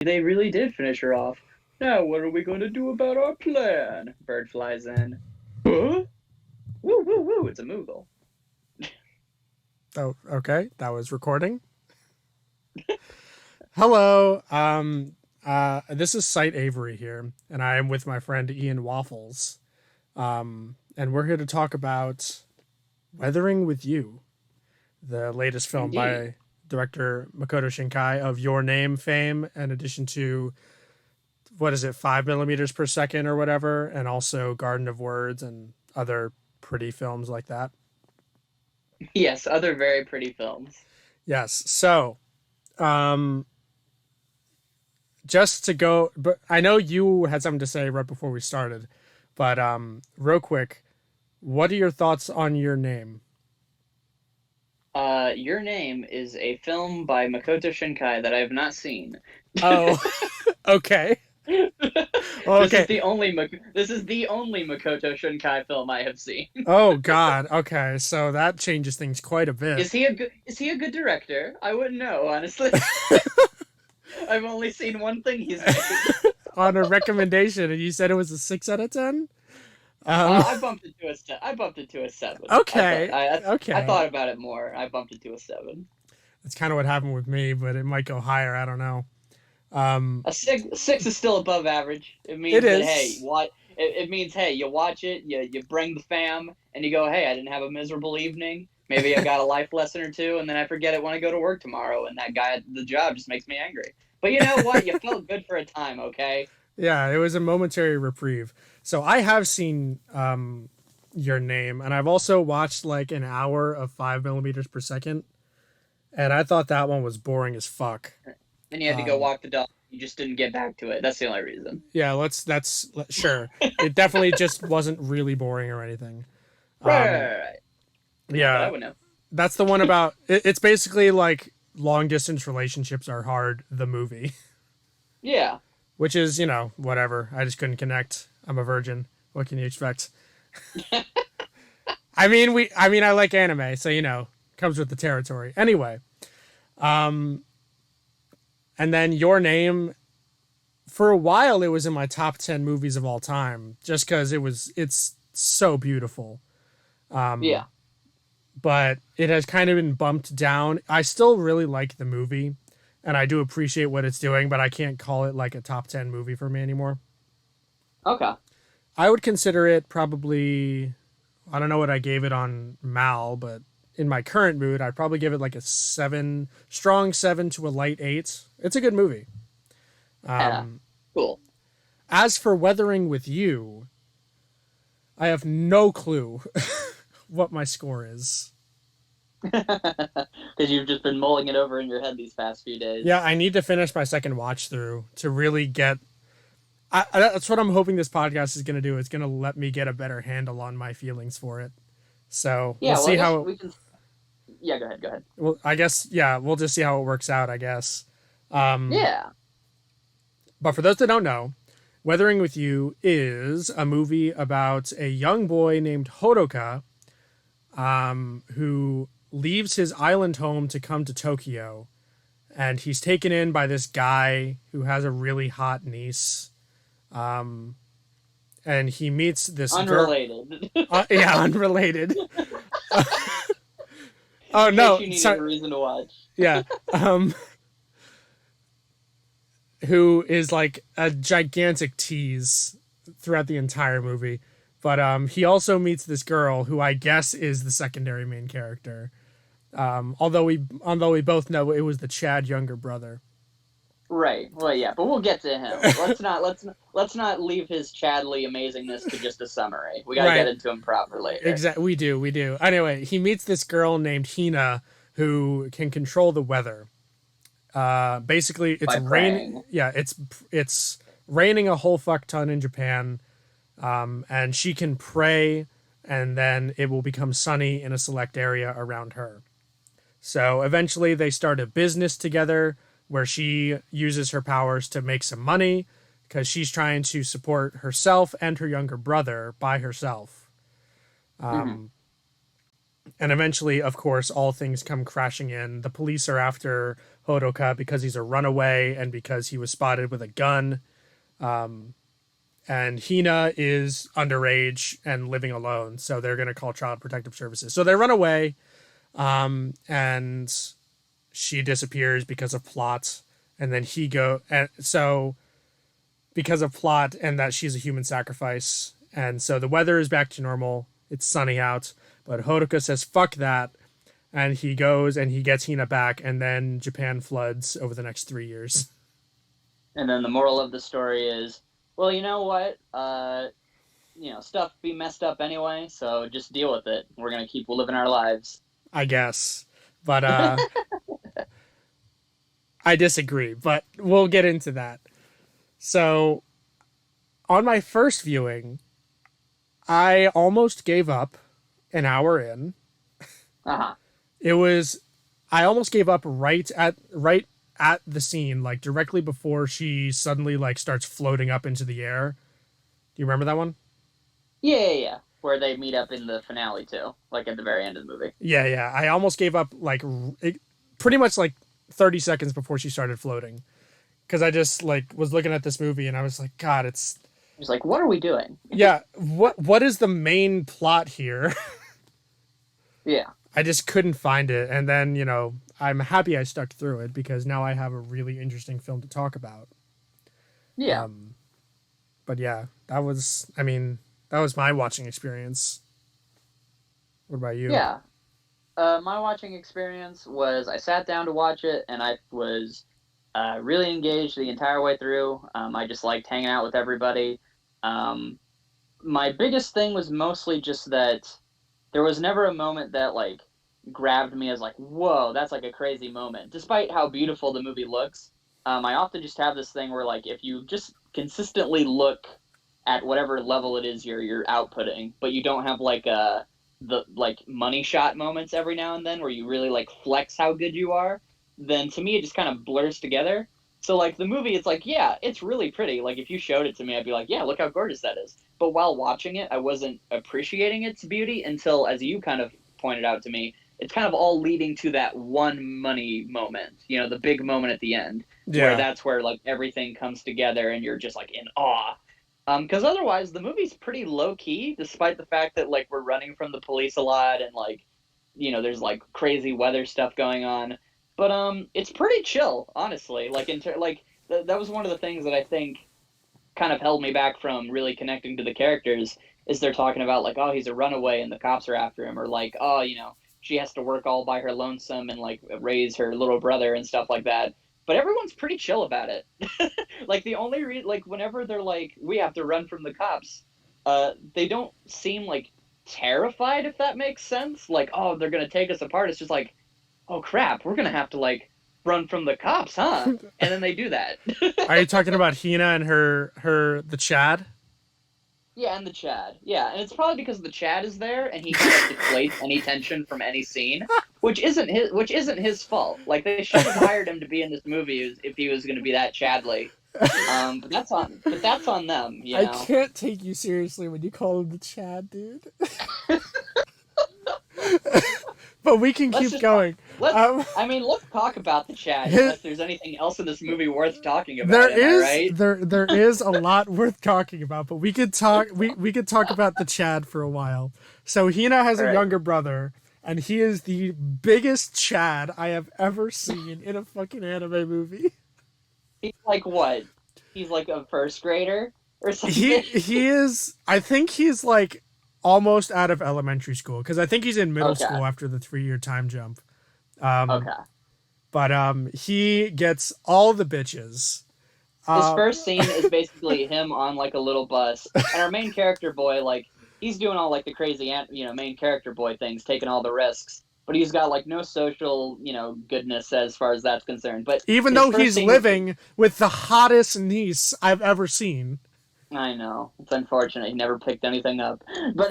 They really did finish her off. Now, what are we going to do about our plan? Bird flies in. Huh? Woo, woo, woo, it's a Moogle. Oh, okay. That was recording. Hello. This is Sight Avery here, and I am with my friend IanWaffles. And we're here to talk about Weathering with You, the latest film Indeed. by director Makoto Shinkai of Your Name fame, in addition to, what is it, 5 millimeters per second or whatever, and also Garden of Words and other pretty films like that. Yes, other very pretty films. Yes. So, um, just to go, but I know you had something to say right before we started, but real quick, what are your thoughts on Your Name? Your Name is a film by Makoto Shinkai that I have not seen. Oh, okay. Well, This is okay. the only this is the only Makoto Shinkai film I have seen. Oh God. Okay, so that changes things quite a bit. Is he a good director? I wouldn't know, honestly. I've only seen one thing he's made. On a recommendation, and you said it was a 6 out of 10. Um, I bumped it to I bumped it to a seven. okay, I okay. thought about it more. I bumped it to a seven. That's kind of what happened with me, but it might go higher. I don't know. Um, Six is still above average. It it means that hey, is. what it means hey, you watch it, you bring the fam, and you go, hey, I didn't have a miserable evening. Maybe I got a life lesson or two, and then I forget it when I go to work tomorrow, and that guy at the job just makes me angry. But you know what? You felt good for a time, okay? Yeah, it was a momentary reprieve. So I have seen Your Name, and I've also watched like an hour of 5 millimeters per second, and I thought that one was boring as fuck. Then you had to go Um, walk the dog. You just didn't get back to it. That's the only reason. yeah, sure. It definitely just wasn't really boring or anything. Right, Um, right. Not that I yeah, would know. that's the one about. It's basically like long distance relationships are hard. The movie, Yeah. which is whatever. I just couldn't connect. I'm a virgin. What can you expect? I like anime, so comes with the territory. Anyway, um, and then Your Name. For a while, it was in my top 10 movies of all time, just because it's so beautiful. Yeah. But it has kind of been bumped down. I still really like the movie, and I do appreciate what it's doing, but I can't call it like a top 10 movie for me anymore. Okay. I would consider it probably. I don't know what I gave it on Mal, but in my current mood, I'd probably give it like a seven, strong seven to a light eight. It's a good movie. Yeah. Cool. As for Weathering with You, I have no clue what my score is. Because you've just been mulling it over in your head these past few Yeah, days. I need to finish my second watch through to really get. That's what I'm hoping this podcast is going to do. It's going to let me get a better handle on my feelings for it. So we'll Yeah, well, I see guess how. we can. Yeah, go ahead. Go ahead. Well, I guess yeah, we'll just see how it works out. I guess. Um, Yeah. but for those that don't know, Weathering with You is a movie about a young boy named Hodoka, who leaves his island home to come to Tokyo, and he's taken in by this guy who has a really hot niece. Um, and he meets this girl. Unrelated. Yeah, unrelated. Oh In case no, you needed sorry. a reason to watch. Yeah. Um, who is like a gigantic tease throughout the entire movie. But he also meets this girl who I guess is the secondary main character. Although we both know it was the Chad younger brother. Right. Well, yeah, but we'll get to him. Let's not leave his Chadley amazingness to just a summary. We got to get Right. into him proper later. Exactly. We do. Anyway, he meets this girl named Hina who can control the weather. Basically, it's By rain. praying. Yeah, it's raining a whole fuck ton in Japan, and she can pray, and then it will become sunny in a select area around her. So eventually, they start a business together where she uses her powers to make some money because she's trying to support herself and her younger brother by herself. Hmm. And eventually, of course, all things come crashing in. The police are after Hodoka because he's a runaway and because he was spotted with a gun. And Hina is underage and living alone, so they're going to call Child Protective Services. So they run away, and she disappears because of plot. And then so because of plot and that she's a human sacrifice. And so the weather is back to normal. It's sunny out, but Hodoka says fuck that, and he goes and he gets Hina back, and then Japan floods over the next 3 years. And then the moral of the story is, well, you know what? Stuff be messed up anyway, so just deal with it. We're gonna keep living our lives. I guess. But I disagree, but we'll get into that. So, on my first viewing, I almost gave up an hour in. Uh-huh. It was I almost gave up right at the scene, like directly before she suddenly like starts floating up into the air. Do you remember that one? Yeah. Where they meet up in the finale too, like at the very end of the movie. Yeah, yeah. I almost gave up pretty much like 30 seconds before she started floating because I just like was looking at this movie and I was like, God, it's He's like, what are we doing? yeah. What is the main plot here? Yeah. I just couldn't find it, and then I'm happy I stuck through it because now I have a really interesting film to talk about. Yeah. But yeah, that was my watching experience. What about you? Yeah. My watching experience was I sat down to watch it and I was really engaged the entire way through. I just liked hanging out with everybody. Um, my biggest thing was mostly just that there was never a moment that like grabbed me as like, whoa, that's like a crazy moment. Despite how beautiful the movie looks, I often just have this thing where like if you just consistently look at whatever level it is you're outputting, but you don't have like the like money shot moments every now and then where you really like flex how good you are, then to me it just kind of blurs together. So like the movie, it's like, yeah, it's really pretty. Like if you showed it to me, I'd be like, yeah, look how gorgeous that is. But while watching it, I wasn't appreciating its beauty until, as you kind of pointed out to me, it's kind of all leading to that one money moment, the big moment at the end, where Yeah, that's where like everything comes together and you're just like in awe. Because otherwise the movie's pretty low key, despite the fact that like we're running from the police a lot and like there's like crazy weather stuff going on. But it's pretty chill, honestly. Like that was one of the things that I think kind of held me back from really connecting to the characters is they're talking about like, oh, he's a runaway and the cops are after him, or like, oh, she has to work all by her lonesome and like raise her little brother and stuff like that. But everyone's pretty chill about it. Like the only like whenever they're like, we have to run from the cops, they don't seem like terrified, if that makes sense. Like, oh, they're gonna take us apart. It's just like, oh crap, we're gonna have to like run from the cops, huh? And then they do that. are you talking about Hina and the Chad? Yeah, and the Chad. Yeah, and it's probably because the Chad is there and he kind of deflates any tension from any scene, which isn't his fault. Like they should have hired him to be in this movie if he was going to be that Chadly. But that's on them, I can't take you seriously when you call him the Chad, dude. But we can Let's keep just going. let's. Um, Let's talk about the Chad his, unless there's anything else in this movie worth talking there about. Am I is right? there is a lot worth talking about, but we could talk about the Chad for a while. So Hina has All a right. younger brother, and he is the biggest Chad I have ever seen in a fucking anime movie. He's like what? He's like a first grader or He something. he is. I think he's like almost out of elementary school because I think he's in middle Okay. school after the 3 year time jump. Um, Okay. but he gets all the bitches. His Uh, first scene is basically him on like a little bus, and our main character boy, like he's doing all like the crazy, main character boy things, taking all the risks, but he's got like no social, goodness as far as that's concerned. But even his though first he's scene with, living with the hottest niece I've ever seen. I know it's unfortunate he never picked anything up, but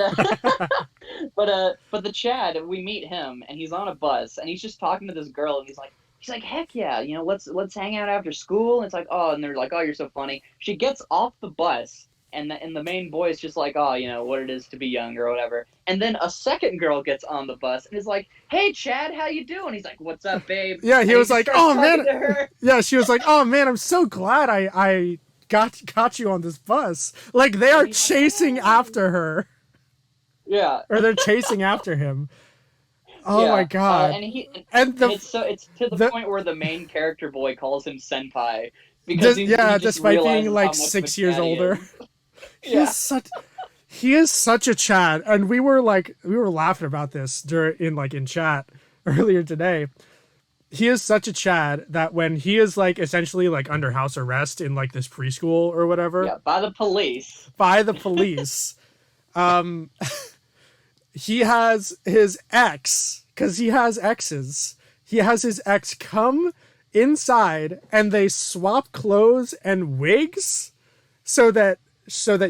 but the Chad, we meet him, and he's on a bus, and he's just talking to this girl, and he's like, heck yeah, let's hang out after school. And it's like, oh, and they're like, oh, you're so funny. She gets off the bus and the main boy is just like, oh, what it is to be young or whatever. And then a second girl gets on the bus and is like, hey, Chad, how you doing? He's like, what's up, babe? Yeah, he And he was just like, starts "Oh talking man." to her. Yeah, she was like, "Oh man, I'm so glad I got you on this bus." Like they And are he's like, chasing oh. after her, Yeah, or they're chasing after him. Oh my yeah. god. And And it's to the the point where the main character boy calls him senpai because he just despite being realizes how like much of a 6 years chat he older, is. he is Yeah. such he is such a Chad. And we were laughing about this in chat earlier today. He is such a Chad that when he is like essentially like under house arrest in like this preschool or whatever Yeah, by the police. by the police, um he has his ex, because he has exes, he has his ex come inside and they swap clothes and wigs so that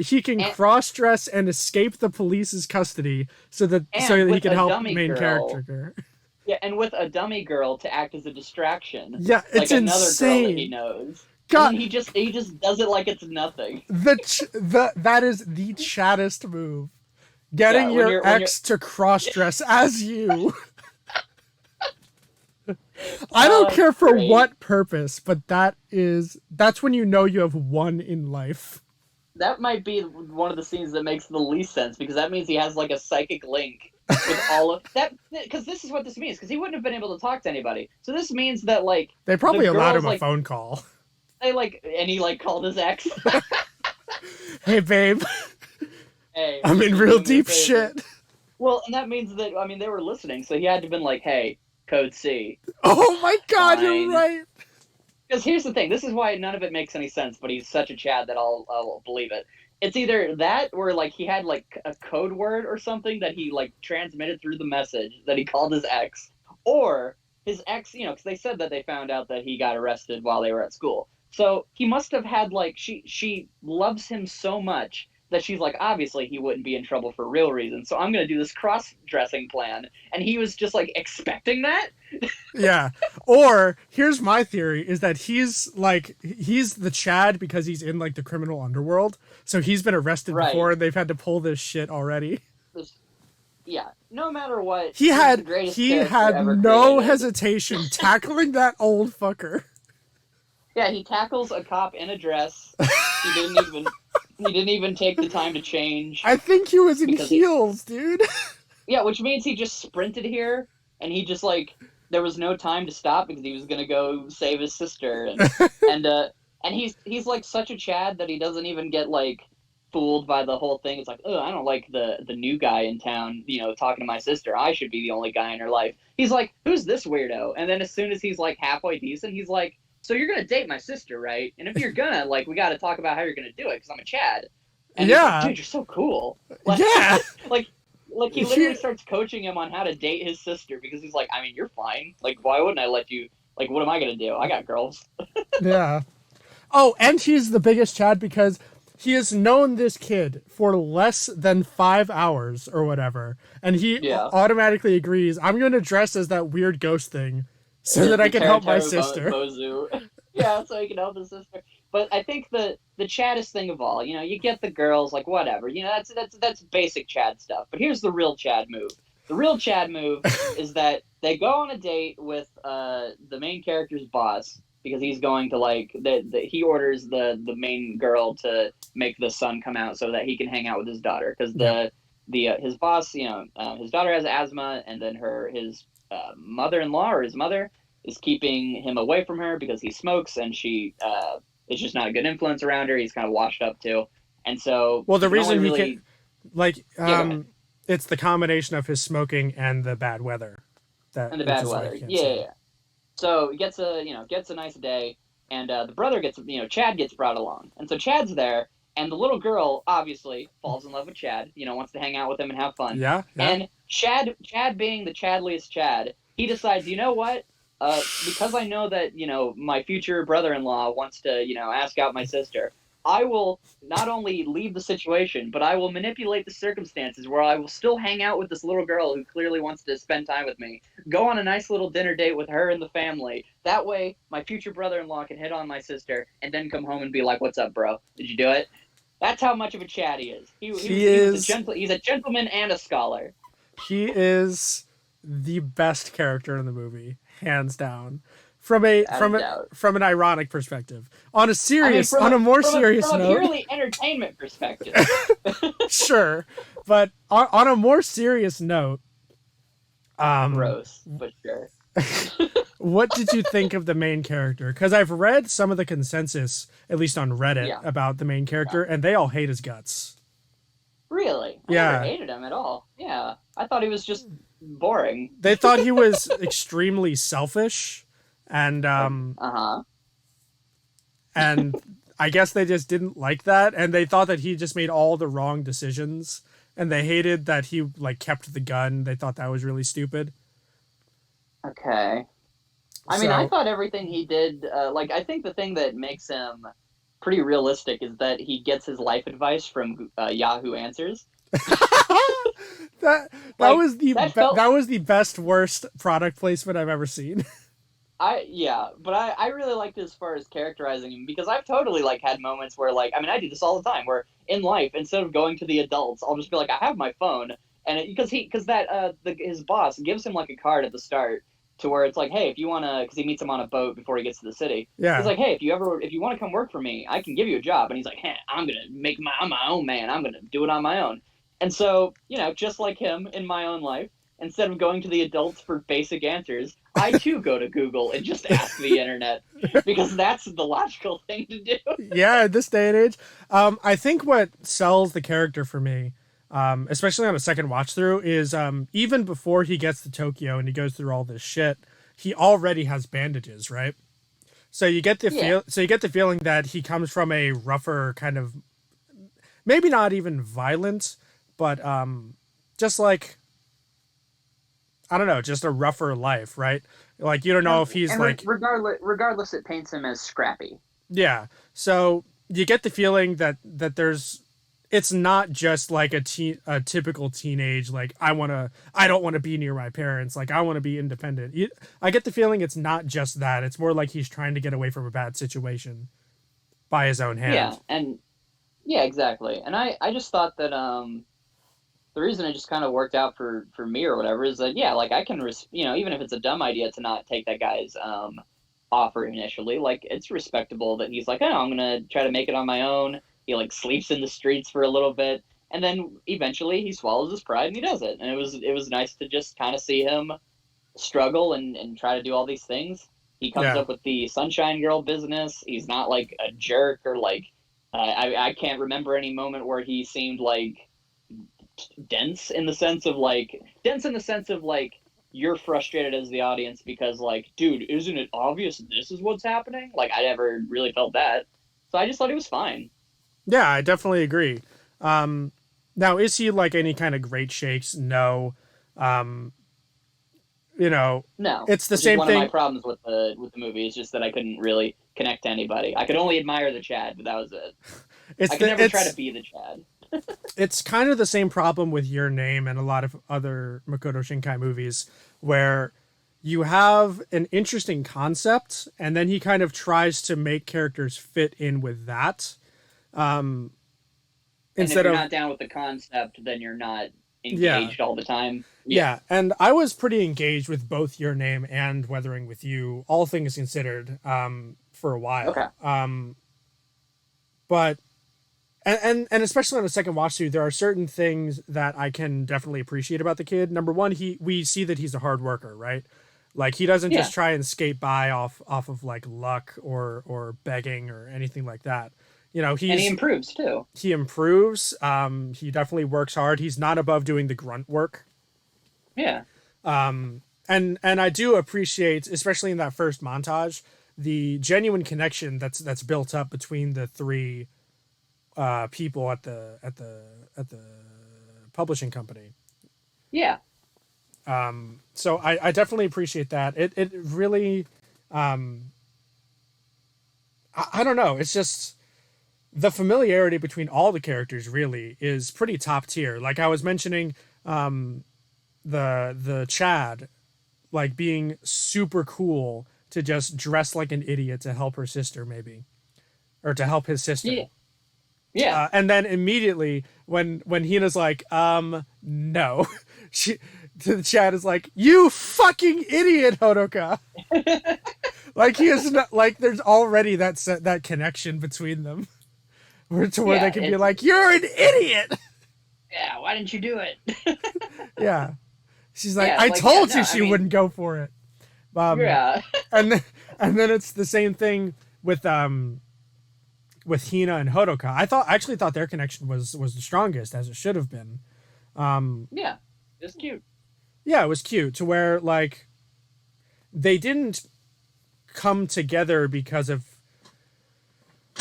he can And cross dress and escape the police's custody so that he with can a help dummy main girl. character. Yeah, and with a dummy girl to act as a distraction, Yeah, like it's another girl that he insane. knows. And then God, he just does it like it's nothing. that is the chattest move. Yeah, Getting when your you're ex to cross dress as you. I don't oh, it's care for great. what purpose, but that's when you know you have won in life. That might be one of the scenes that makes the least sense because that means he has like a psychic link with all of that. Because this is what this means. Because he wouldn't have been able to talk to anybody. So this means that like They the probably allowed girls him a like phone call. they like and he like called his ex. Hey babe, Hey, I'm in can you real do me a deep favor? shit. Well, and that means that I mean they were listening, so he had to have been like, hey, code C, Oh my god, you're fine. right. Because here's the thing, this is why none of it makes any sense, but he's such a Chad that I'll believe it. It's either that or like he had like a code word or something that he like transmitted through the message that he called his ex, or his ex, because they said that they found out that he got arrested while they were at school. So he must have had like she loves him so much that she's like obviously he wouldn't be in trouble for real reasons. So I'm gonna do this cross dressing plan, and he was just like expecting that. Yeah. Or here's my theory is that he's the Chad because he's in like the criminal underworld. So he's been arrested before Right. and they've had to pull this shit already. This Yeah, no matter what, He he's the had greatest he character had ever no created. hesitation tackling that old fucker. Yeah, he tackles a cop in a dress. He didn't even he didn't even take the time to change I think he was in because he heels, dude. yeah, which means he just sprinted here and he just like there was no time to stop because he was gonna go save his sister and and he's like such a Chad that he doesn't even get like fooled by the whole thing. It's like, oh, I don't like the new guy in town, talking to my sister. I should be the only guy in her life. He's like, who's this weirdo? And then as soon as he's like halfway decent, he's like, so you're gonna date my sister, right? And if you're gonna, like, we got to talk about how you're gonna do it because I'm a Chad. And he's like, Yeah. dude, you're so cool. Like, Yeah. like, like he He, literally starts coaching him on how to date his sister because he's like, I mean, you're fine. Like, why wouldn't I let you? Like, what am I gonna do? I got girls. yeah. Oh, and he's the biggest Chad because he has known this kid for less than 5 hours or whatever, and he Yeah, automatically agrees. I'm going to dress as that weird ghost thing so that I the can help my Teru sister. Bozu. Yeah, so he can help his sister. But I think the chaddest thing of all, you get the girls, like whatever, that's basic Chad stuff. But here's the real Chad move. The real Chad move is that they go on a date with the main character's boss because he's going to like he orders the main girl to make the sun come out so that he can hang out with his daughter because Yep. the his boss, his daughter has asthma and then his mother-in-law or his mother is keeping him away from her because he smokes and she is just not a good influence around her. He's kind of washed up too. And so Well, he the can only reason he really can, like, yeah, go ahead. it's the combination of his smoking and the bad weather And the which bad is why weather. he can't Yeah, see yeah, him. yeah. So he gets a nice day and the brother gets Chad gets brought along. And so Chad's there and the little girl obviously falls in love with Chad, wants to hang out with him and have fun. Yeah, yeah. And Chad being the chadliest Chad, he decides, you know what? Because I know that my future brother-in-law wants to ask out my sister. I will not only leave the situation, but I will manipulate the circumstances where I will still hang out with this little girl who clearly wants to spend time with me. Go on a nice little dinner date with her and the family. That way, my future brother-in-law can hit on my sister and then come home and be like, "What's up, bro? Did you do it?" That's how much of a Chad he is. He He was a is gentle. He's a gentleman and a scholar. he is the best character in the movie, hands down. From a Without a from a doubt. from an ironic perspective. On a I mean, serious on a more serious from a note, purely entertainment perspective, sure. But on a more serious note, um gross, but sure. what did you think of the main character? Because I've read some of the consensus, at least on Reddit, Yeah, about the main yeah. character, and they all hate his guts. Really, I never Yeah, hated him at all. Yeah, I thought he was just boring. they thought he was extremely selfish, and Uh huh. and I guess they just didn't like that, and they thought that he just made all the wrong decisions, and they hated that he like kept the gun. They thought that was really stupid. Okay. I mean, I So thought everything he did, like, I think the thing that makes him pretty realistic is that he gets his life advice from Yahoo Answers. that Like, that felt, that was the best worst product placement I've ever seen. yeah, but I really liked it as far as characterizing him because I've totally, like, had moments where, like, I mean, I do this all the time where in life, instead of going to the adults, I'll just be like, I have my phone. And because his boss gives him, like, a card at the start to where it's like, hey, if you want to, because he meets him on a boat before he gets to the city. He's Yeah, like, hey, if you want to come work for me, I can give you a job. And he's like, hey, I'm my own man. I'm gonna do it on my own. And so, just like him in my own life, instead of going to the adults for basic answers, I too go to Google and just ask the internet because that's the logical thing to do. yeah. In this day and age, I think what sells the character for me, especially on a second watch through, is even before he gets to Tokyo and he goes through all this shit, he already has bandages, right? Yeah, So you get the feeling that he comes from a rougher kind of, maybe not even violent, but just like, I don't know, just a rougher life, right? Like you don't know if he's like, regardless, it paints him as scrappy. yeah. So you get the feeling that there's, it's not just like a typical teenage, like I don't want to be near my parents, like I want to be independent. I get the feeling it's not just that. It's more like he's trying to get away from a bad situation by his own Yeah, hand. and yeah, exactly. And I just thought that the reason it just kind of worked out for me or whatever is that yeah, like I can even if it's a dumb idea to not take that guy's offer initially, like it's respectable that he's like, oh, I'm gonna try to make it on my own. He like sleeps in the streets for a little bit, and then eventually he swallows his pride and he does it. And it was nice to just kind of see him struggle and try to do all these things. He comes Yeah. up with the Sunshine Girl business. He's not like a jerk or like I can't remember any moment where he seemed like dense in the sense of like you're frustrated as the audience because like dude, isn't it obvious this is what's happening? Like I never really felt that, so I just thought he was fine. Yeah, I definitely agree. Um, Now, is he like any kind of great shakes? No. Um, you know, No, it's the which is same one of my thing. problems with the movie is just that I couldn't really connect to anybody. I could only admire the Chad, but that was it. It's I could the never try to be the Chad. it's kind of the same problem with Your Name and a lot of other Makoto Shinkai movies, where you have an interesting concept and then he kind of tries to make characters fit in with that, um, And if instead you're of, not down with the concept, then you're not yeah. engaged all the time. Yeah. Yeah, and I was pretty engaged with both Your Name and Weathering with You, all things considered, for a while. Okay. But and especially on a second watch through, there are certain things that I can definitely appreciate about the kid. Number one, we see that he's a hard worker, right? Like he doesn't Yeah. just try and skate by off of like luck or begging or anything like that. You know, And he improves too. he improves. He definitely works hard. He's not above doing the grunt work. Yeah. And I do appreciate, especially in that first montage, the genuine connection that's built up between the three people at the publishing company. Yeah. So I definitely appreciate that. It really, I don't know. It's just the familiarity between all the characters really is pretty top tier. Like I was mentioning, the Chad, like being super cool to just dress like an idiot to help her sister, maybe, or to help his Yeah. sister. Yeah. And then immediately when Hina's like, no, she to the chat is like, you fucking idiot, Hodoka. Like he is not like there's already that connection between them, where they Yeah. can be like, you're an idiot. Yeah. Why didn't you do it? Yeah, she's like, Yeah. I Like, yeah. told No. you I she mean, wouldn't go for it. yeah. And then, and then it's the same thing with Hina and Hodoka. I actually thought their connection was the strongest, as it should have been. Yeah. It's cute. Yeah, it was cute to where like they didn't come together because of,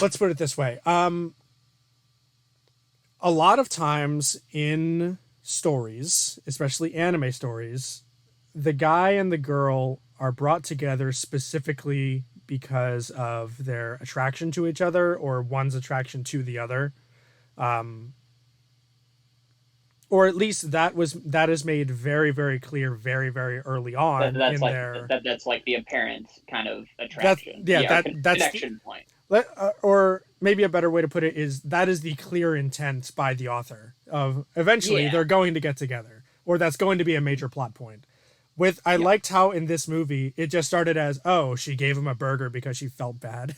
let's put it this way. A lot of times in stories, especially anime stories, the guy and the girl are brought together specifically because of their attraction to each other or one's attraction to the other. Um, or at least that is made very very clear very very early That on that's in like their that's like the apparent kind of that's attraction. yeah Yeah. that's the, Connection point. or maybe a better way to put it is that is the clear intent by the author of eventually Yeah. they're going to get together, or that's going to be a major plot point. With I Yeah. liked how in this movie it just started as, oh, she gave him a burger because she felt bad.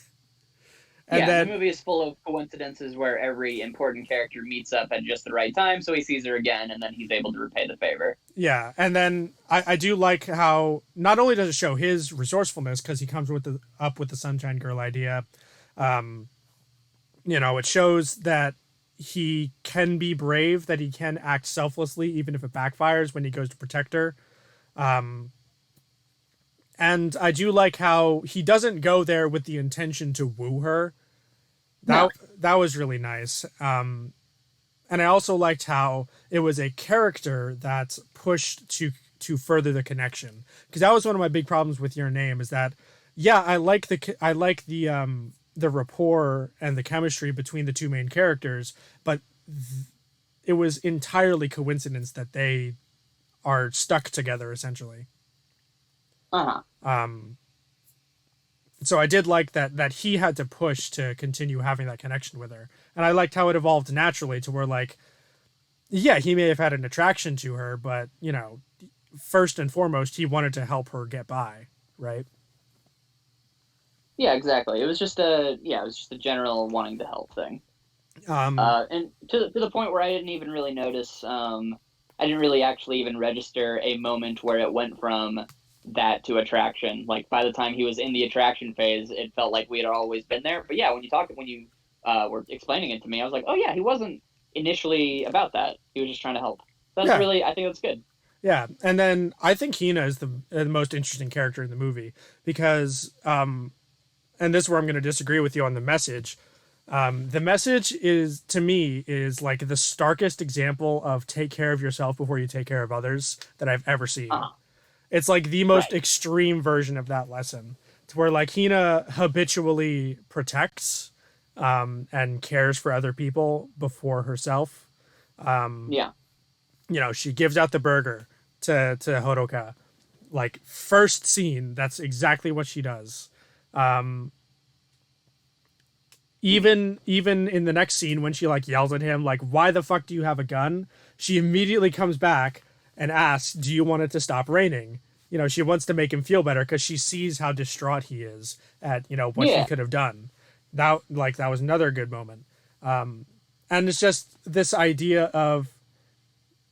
And Yeah, and the then movie is full of coincidences where every important character meets up at just the right time, so he sees her again, and then he's able to repay the favor. yeah, and then I do like how not only does it show his resourcefulness because he comes with the up with the Sunshine Girl idea, um, it shows that he can be brave, that he can act selflessly even if it backfires when he goes to protect her. Um, and I do like how he doesn't go there with the intention to woo her. No. That was really nice. And I also liked how it was a character that's pushed to further the connection, because that was one of my big problems with Your Name, is that yeah, I like the rapport and the chemistry between the two main characters, but it was entirely coincidence that they are stuck together essentially. Uh-huh. Um, so I did like that he had to push to continue having that connection with her, and I liked how it evolved naturally to where like, yeah, he may have had an attraction to her, but first and foremost, he wanted to help her get by, right? Yeah, exactly. It was just a general wanting to help thing. Um, And to the point where I didn't even really notice, I didn't really actually even register a moment where it went from that to attraction. Like by the time he was in the attraction phase, it felt like we had always been there. But yeah, when you were explaining it to me, I was like, oh yeah, he wasn't initially about that. He was just trying to help. That's yeah, really, I think that's good. yeah, and then I think Hina is the most interesting character in the movie because, and this is where I'm going to disagree with you on the message. The message is to me is like the starkest example of take care of yourself before you take care of others that I've ever seen. Uh-huh. It's like the most Right. extreme version of that lesson, to where like Hina habitually protects and cares for other people before herself. Yeah. She gives out the burger to Horoka. Like first scene, that's exactly what she does. Even in the next scene when she like yells at him like, why the fuck do you have a gun, she immediately comes back and asks, do you want it to stop raining? She wants to make him feel better because she sees how distraught he is at what he Yeah. could have done. That was another good moment. And it's just this idea of,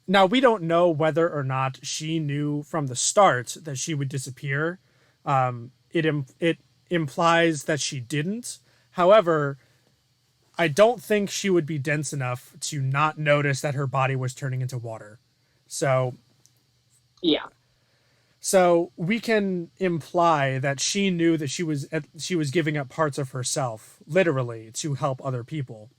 now we don't know whether or not she knew from the start that she would disappear. It implies that she didn't. However, I don't think she would be dense enough to not notice that her body was turning into water. So Yeah. so we can imply that she knew that she was giving up parts of herself literally to help other people.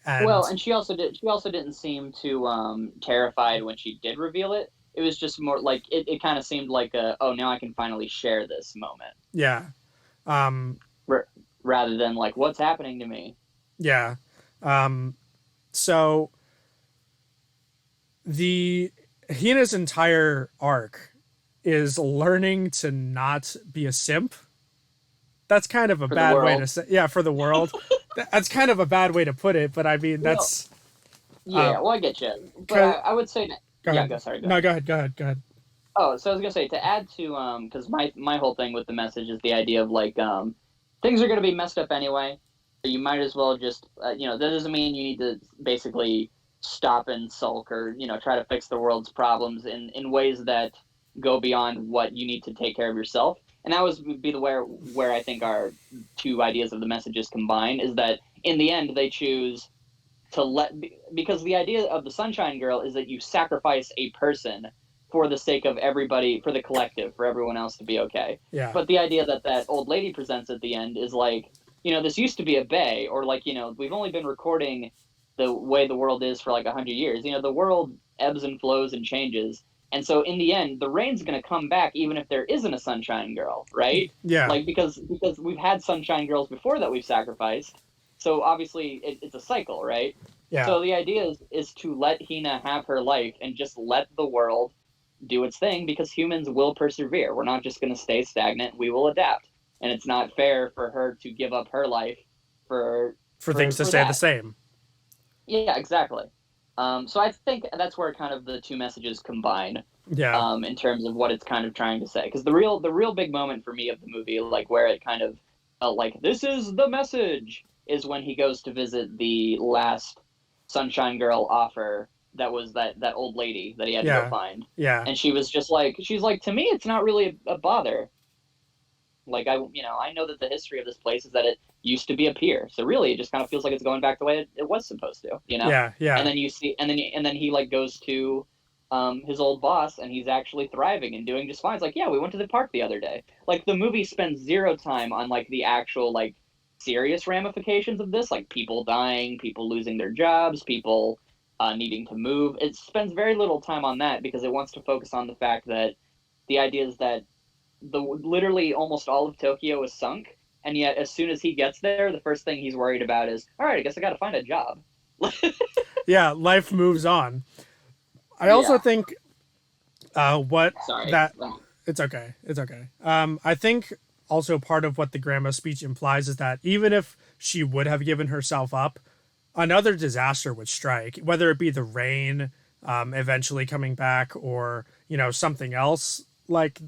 And Well, and she also didn't seem too terrified when she did reveal it. It was just more like it kind of seemed like oh, now I can finally share this moment. yeah. Um R- Rather than like what's happening to me. yeah. So the Hina's entire arc is learning to not be a simp. That's kind of a For the bad way to world. say, yeah, for the world. That's kind of a bad way to put it, but I mean Well, that's yeah, um. well, I get you, but Cause, I would say, go yeah, ahead. go, sorry, go No, ahead. go ahead. Go ahead. Go ahead. Oh, so I was gonna say to add to because my whole thing with the message is the idea of like things are gonna be messed up anyway. So you might as well just that doesn't mean you need to basically stop and sulk or try to fix the world's problems in ways that go beyond what you need to take care of yourself. And that was be the where I think our two ideas of the messages combine is that in the end they choose to let because the idea of the Sunshine Girl is that you sacrifice a person for the sake of everybody, for the collective, for everyone else to be okay. Yeah. But the idea that that old lady presents at the end is like, this used to be a bay, or like, we've only been recording the way the world is for like 100 years. The world ebbs and flows and changes. And so in the end, the rain's going to come back even if there isn't a Sunshine Girl, right? Yeah. Like because we've had Sunshine Girls before that we've sacrificed. So obviously it's a cycle, right? Yeah. So the idea is to let Hina have her life and just let the world do its thing because humans will persevere. We're not just going to stay stagnant. We will adapt. And it's not fair for her to give up her life for For things to stay the that. same. Yeah, exactly. So I think that's where kind of the two messages combine Yeah. in terms of what it's kind of trying to say. Because the real big moment for me of the movie, like where it kind of felt like this is the message, is when he goes to visit the last Sunshine Girl offer that was that old lady that he had to go Yeah. find, Yeah. and she's like to me it's not really a bother. Like I know that the history of this place is that it used to be a pier, so really it just kind of feels like it's going back the way it was supposed to. Yeah. And Yeah. then you see, and then he like goes to his old boss, and he's actually thriving and doing just fine. It's like, yeah, we went to the park the other day. Like the movie spends zero time on like the actual like serious ramifications of this, like people dying, people losing their jobs, people needing to move. It spends very little time on that because it wants to focus on the fact that the idea is that the literally almost all of Tokyo is sunk, and yet as soon as he gets there, the first thing he's worried about is, all right, I guess I got to find a job. Yeah. Life moves on. I also Yeah. think what Sorry. that it's okay. It's okay. I think also part of what the grandma speech implies is that even if she would have given herself up, another disaster would strike, whether it be the rain eventually coming back or, something else like,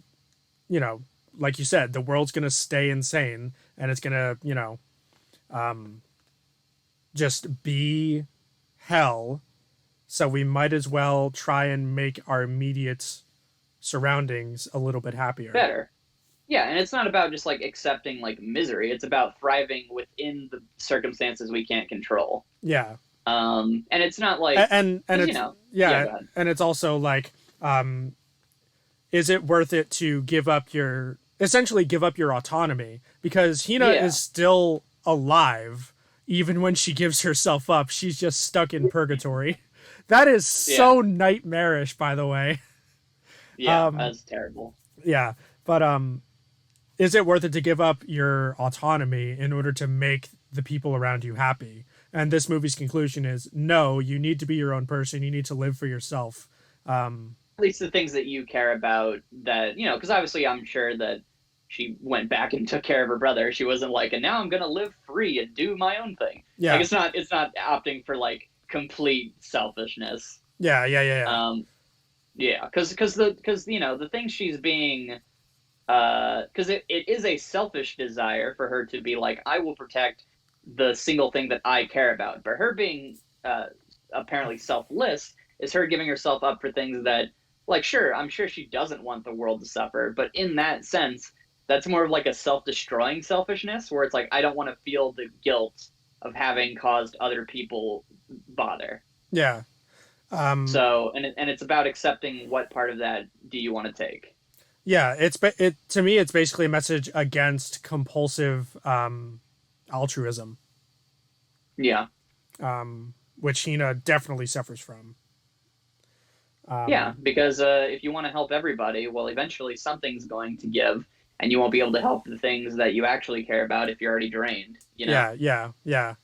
you know, like you said, the world's going to stay insane and it's going to, just be hell. So we might as well try and make our immediate surroundings a little bit happier. Better. Yeah, and it's not about just like accepting like misery. It's about thriving within the circumstances we can't control. Yeah. And it's not like And because it's yeah, yeah, go ahead. and it's also like is it worth it to essentially give up your autonomy because Hina Yeah, is still alive even when she gives herself up. She's just stuck in purgatory. That is yeah, so nightmarish, by the way. yeah. That's terrible. Yeah, but is it worth it to give up your autonomy in order to make the people around you happy? And this movie's conclusion is no, you need to be your own person. You need to live for yourself. At least the things that you care about that because obviously I'm sure that she went back and took care of her brother. She wasn't like, and now I'm gonna live free and do my own thing. Like Yeah, it's not opting for like complete selfishness. yeah, yeah, yeah, yeah. Yeah, because the thing she's being because it is a selfish desire for her to be like, I will protect the single thing that I care about. But her being apparently selfless is her giving herself up for things that, like, sure, I'm sure she doesn't want the world to suffer, but in that sense, that's more of like a self-destroying selfishness where it's like, I don't want to feel the guilt of having caused other people bother. Yeah. So, and it's about accepting what part of that do you want to take. Yeah, it to me it's basically a message against compulsive altruism, Yeah. which Hina definitely suffers from. Yeah, because if you want to help everybody, well, eventually something's going to give, and you won't be able to help the things that you actually care about if you're already drained. Yeah, yeah, yeah.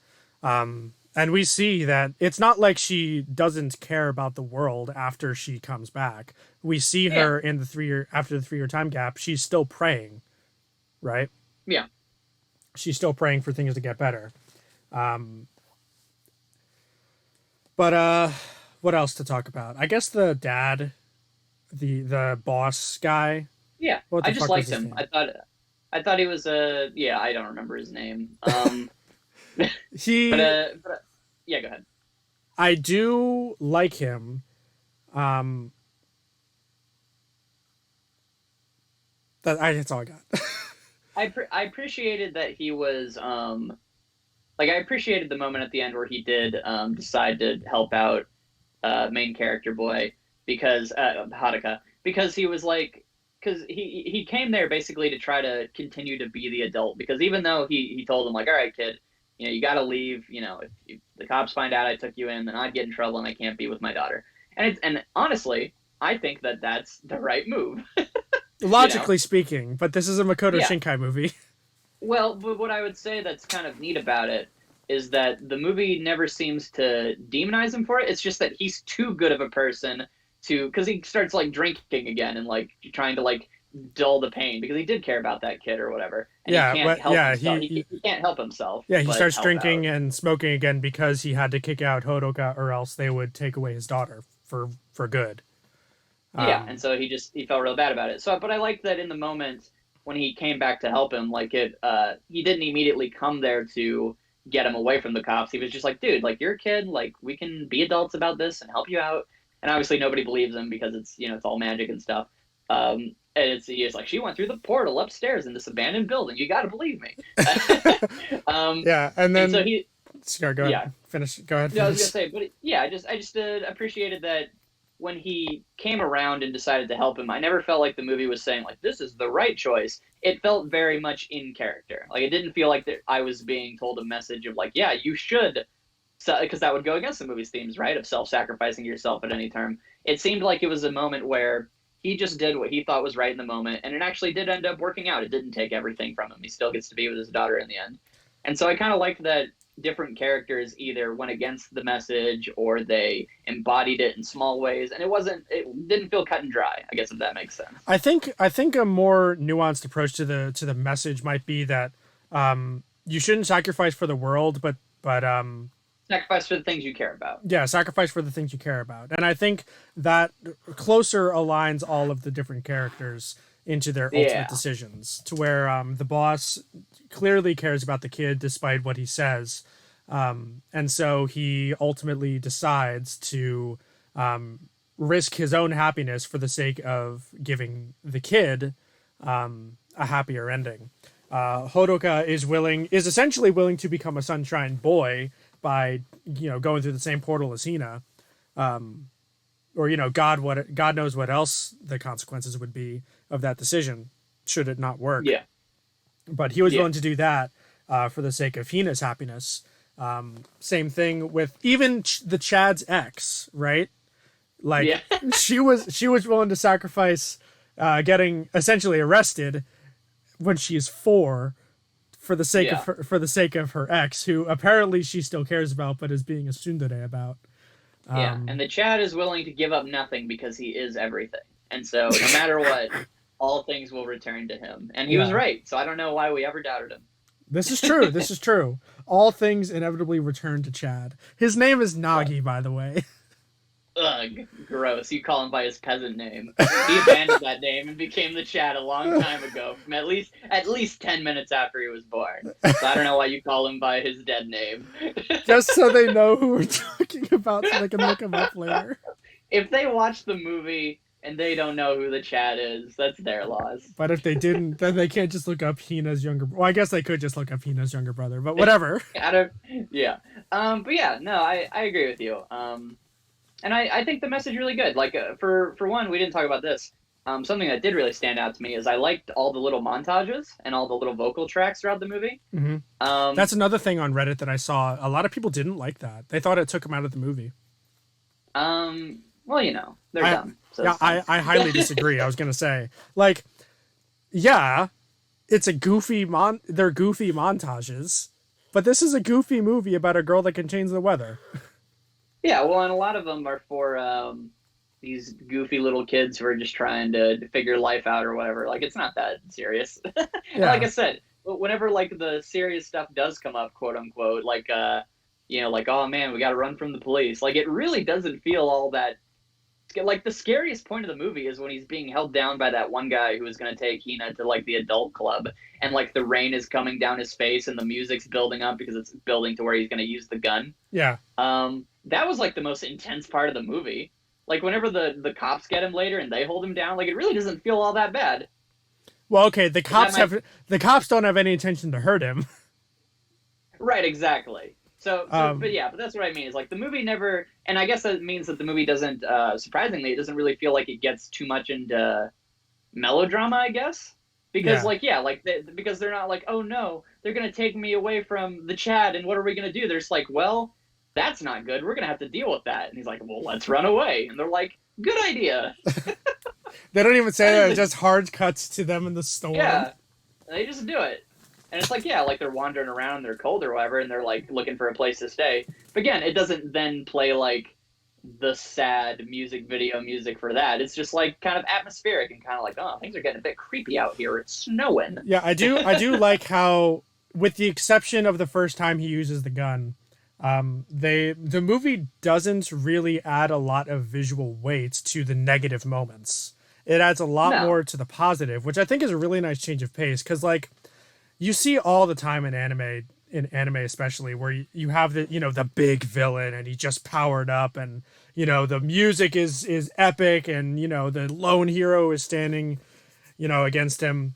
And we see that it's not like she doesn't care about the world after she comes back. We see Yeah, her in the 3 year after the 3 year time gap. She's still praying, right? yeah, She's still praying for things to get better. Um, but what else to talk about? I guess the dad, the boss guy. Yeah, What I the just fuck was liked his him. name? I thought he was a yeah. I don't remember his name. He, Yeah, go ahead. I do like him. Um, that's all I got. I appreciated that he was like I appreciated the moment at the end where he did decide to help out main character boy because Haruka because he was like because he came there basically to try to continue to be the adult because even though he told him like all right kid you got to leave if the cops find out I took you in then I'd get in trouble and I can't be with my daughter and honestly I think that that's the right move. you know Logically speaking, but this is a Makoto yeah. Shinkai movie. Well, but what I would say that's kind of neat about it is that the movie never seems to demonize him for it. It's just that he's too good of a person to, because he starts like drinking again and like trying to like dull the pain because he did care about that kid or whatever, and he Yeah, can't but help yeah, himself. He can't help himself, yeah, he but starts help out. drinking and smoking again because he had to kick out Hodoka or else they would take away his daughter for good. Yeah, and Um, so he felt real bad about it. So, but I like that in the moment when he came back to help him, like he didn't immediately come there to get him away from the cops. He was just like, dude, like you're a kid, like we can be adults about this and help you out. And obviously nobody believes him because it's it's all magic and stuff. And he's like, she went through the portal upstairs in this abandoned building. You got to believe me. yeah, and And so then he, Scar, go ahead, yeah, finish. Go ahead, no, I was gonna finish. say, but yeah, I just appreciated that when he came around and decided to help him. I never felt like the movie was saying like this is the right choice. It felt very much in character. Like it didn't feel like that I was being told a message of like, yeah, you should, because that would go against the movie's themes, right? Of self-sacrificing yourself at any term. It seemed like it was a moment where he just did what he thought was right in the moment, and it actually did end up working out. It didn't take everything from him. He still gets to be with his daughter in the end, and so I kind of liked that different characters either went against the message or they embodied it in small ways and it didn't feel cut and dry, I guess, if that makes sense. I think a more nuanced approach to the message might be that you shouldn't sacrifice for the world, but Sacrifice for the things you care about. yeah, sacrifice for the things you care about. And I think that closer aligns all of the different characters into their ultimate Yeah, decisions to where the boss clearly cares about the kid despite what he says. And so he ultimately decides to risk his own happiness for the sake of giving the kid a happier ending. Hodoka is essentially willing to become a sunshine boy by going through the same portal as Hina, or God knows what else the consequences would be of that decision should it not work. yeah, But he was yeah, willing to do that for the sake of Hina's happiness. Same thing with even the Chad's ex, right? Like yeah. she was willing to sacrifice getting essentially arrested when she's 4 for the sake of Yeah, her ex, who apparently she still cares about, but is being a tsundere about. yeah, and the Chad is willing to give up nothing because he is everything, and so no matter what, all things will return to him, and he was Yeah, right, so I don't know why we ever doubted him. this is true. This is true. All things inevitably return to Chad. His name is Right. Nagi, by the way. Ugh, gross. You call him by his peasant name. He abandoned that name and became the Chad a long time ago, from at least 10 minutes after he was born. So I don't know why you call him by his dead name. Just so they know who we're talking about, so they can look him up later. If they watch the movie and they don't know who the Chad is, that's their loss. But if they didn't, then they can't just look up Hina's younger. Well, I guess they could just look up Hina's younger brother, but whatever. I don't. Yeah. But yeah, no, I agree with you. And I think the message really good. Like for one, we didn't talk about this. Something that did really stand out to me is I liked all the little montages and all the little vocal tracks throughout the movie. Hmm. Um, That's another thing on Reddit that I saw. A lot of people didn't like that. They thought it took him out of the movie. well, they're I dumb. So yeah, it's fine. I highly disagree. I was gonna say, like, yeah, it's a goofy they're goofy montages, but this is a goofy movie about a girl that can change the weather. Yeah, well, and a lot of them are for these goofy little kids who are just trying to figure life out or whatever. Like, it's not that serious. And like Yeah, I said, whenever like the serious stuff does come up, quote unquote, like like, oh man, we got to run from the police. Like it really doesn't feel all that. Like the scariest point of the movie is when he's being held down by that one guy who is going to take Hina to like the adult club, and like the rain is coming down his face and the music's building up because it's building to where he's going to use the gun. Yeah. That was like the most intense part of the movie. Like whenever the cops get him later and they hold him down, like it really doesn't feel all that bad. Well, okay, the cops don't have any intention to hurt him. Right, exactly. But that's what I mean. Is like the movie never, and I guess that means that the movie doesn't. Surprisingly, it doesn't really feel like it gets too much into melodrama. I guess because because they're not like, oh no, they're gonna take me away from the Chad, and what are we gonna do? They're just like, well, that's not good. We're gonna have to deal with that. And he's like, well, let's run away. And they're like, good idea. They don't even say that. It just hard cuts to them in the storm. Yeah, they just do it. And it's like, yeah, like they're wandering around and they're cold or whatever, and they're like looking for a place to stay. But again, it doesn't then play like the sad music video music for that. It's just like kind of atmospheric and kind of like, oh, things are getting a bit creepy out here. It's snowing. Yeah, I do like how, with the exception of the first time he uses the gun, the movie doesn't really add a lot of visual weight to the negative moments. It adds a lot more to the positive, which I think is a really nice change of pace. Because like you see all the time in anime especially, where you have the big villain and he just powered up, and the music is epic, and the lone hero is standing against him,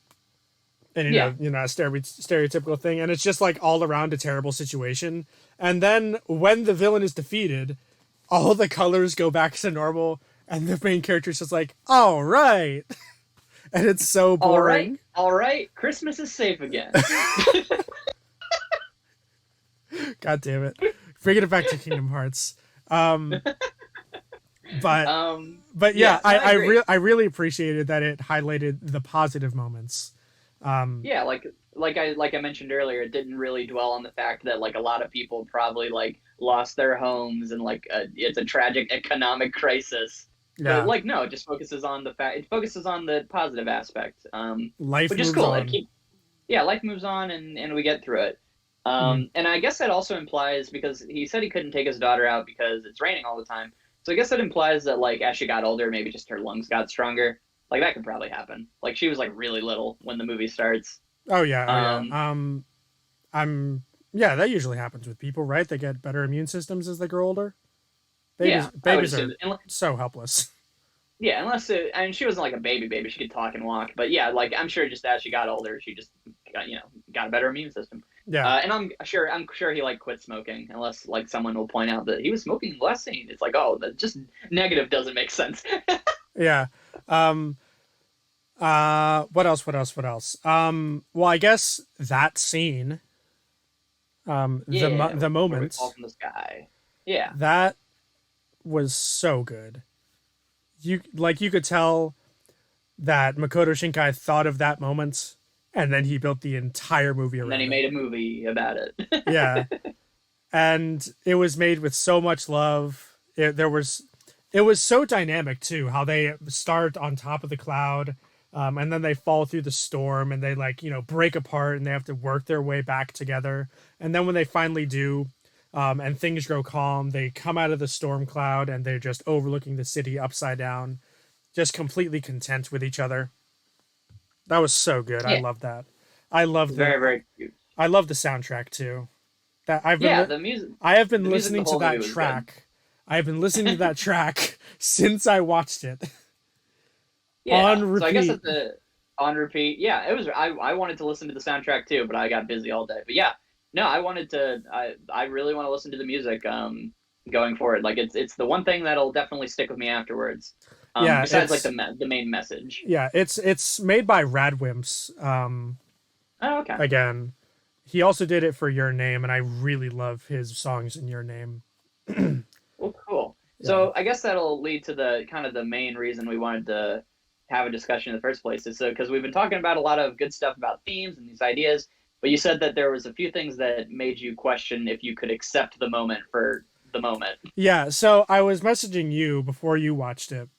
and a stereotypical thing, and it's just like all around a terrible situation. And then when the villain is defeated, all the colors go back to normal, and the main character is just like, all right. And it's so boring. All right, Christmas is safe again. God damn it. Bringing it back to Kingdom Hearts. But yeah, I really appreciated that it highlighted the positive moments. Yeah, like I mentioned earlier, it didn't really dwell on the fact that like a lot of people probably like lost their homes, and like it's a tragic economic crisis. Yeah. But like no, it just focuses on it focuses on the positive aspect. Life which moves is cool. on. Life moves on, and we get through it. And I guess that also implies, because he said he couldn't take his daughter out because it's raining all the time. So I guess that implies that like as she got older, maybe just her lungs got stronger. Like that could probably happen. Like she was like really little when the movie starts. Oh yeah. Yeah, that usually happens with people, right? They get better immune systems as they grow older. Babies are so helpless. Yeah, unless I mean, she wasn't like a baby. She could talk and walk. But yeah, like I'm sure just as she got older, she just got a better immune system. Yeah. And I'm sure he like quit smoking, unless like someone will point out that he was smoking last scene. It's like, oh, that just negative doesn't make sense. Yeah. What else? Well, I guess that scene, the moment fall from the sky. Yeah. That was so good. You could tell that Makoto Shinkai thought of that moment, and then he built the entire movie around it. And then he made a movie about it. Yeah. And it was made with so much love. It was so dynamic too, how they start on top of the cloud, and then they fall through the storm, and they break apart, and they have to work their way back together. And then when they finally do, and things grow calm, they come out of the storm cloud, and they're just overlooking the city upside down, just completely content with each other. That was so good. Yeah. I love that. I love very, very cute. I love the soundtrack too. The music. I have been listening to that track. I have been listening to that track since I watched it. Yeah. On repeat. So I guess it's on repeat. Yeah, it was. I wanted to listen to the soundtrack too, but I got busy all day. But yeah, no, I wanted to. I really want to listen to the music. Going forward, like it's the one thing that'll definitely stick with me afterwards. Besides like the main message. Yeah, it's made by Radwimps. Oh, okay. Again, he also did it for Your Name, and I really love his songs in Your Name. Well, cool. Yeah. So I guess that'll lead to the kind of the main reason we wanted to have a discussion in the first place is because we've been talking about a lot of good stuff about themes and these ideas, but you said that there was a few things that made you question if you could accept the moment for the moment. Yeah, so I was messaging you before you watched it,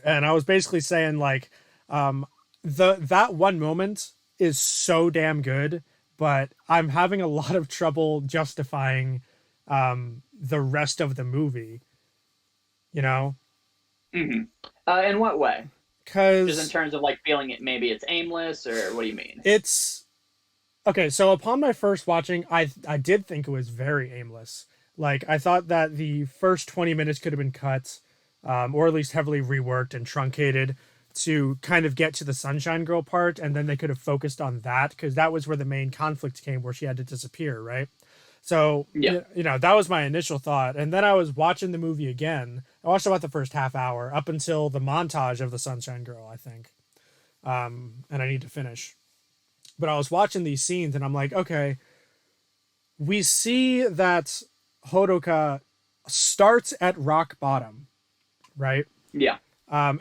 and I was basically saying like, that one moment is so damn good, but I'm having a lot of trouble justifying the rest of the movie, you know? Hmm. In what way? Just in Because terms of like feeling it, maybe it's aimless, or what do you mean? it's okay. So upon my first watching, I did think it was very aimless. Like I thought that the first 20 minutes could have been cut, or at least heavily reworked and truncated to kind of get to the Sunshine Girl part, and then they could have focused on that because that was where the main conflict came, where she had to disappear, right? So Yeah. that was my initial thought, and then I was watching the movie again. I watched about the first half hour up until the montage of the Sunshine Girl, I think, and I need to finish. But I was watching these scenes, and I'm like, okay, we see that Hodoka starts at rock bottom, right? Yeah.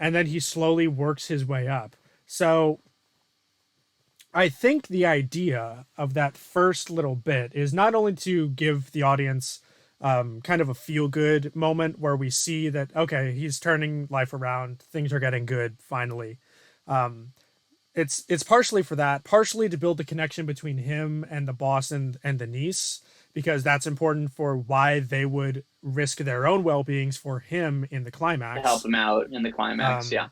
And then he slowly works his way up. So I think the idea of that first little bit is not only to give the audience kind of a feel good moment where we see that, okay, he's turning life around, things are getting good finally. Um, it's partially for that, partially to build the connection between him and the boss and the niece, because that's important for why they would risk their own well beings for him in the To help climax. him out in the climax. Yeah. Um,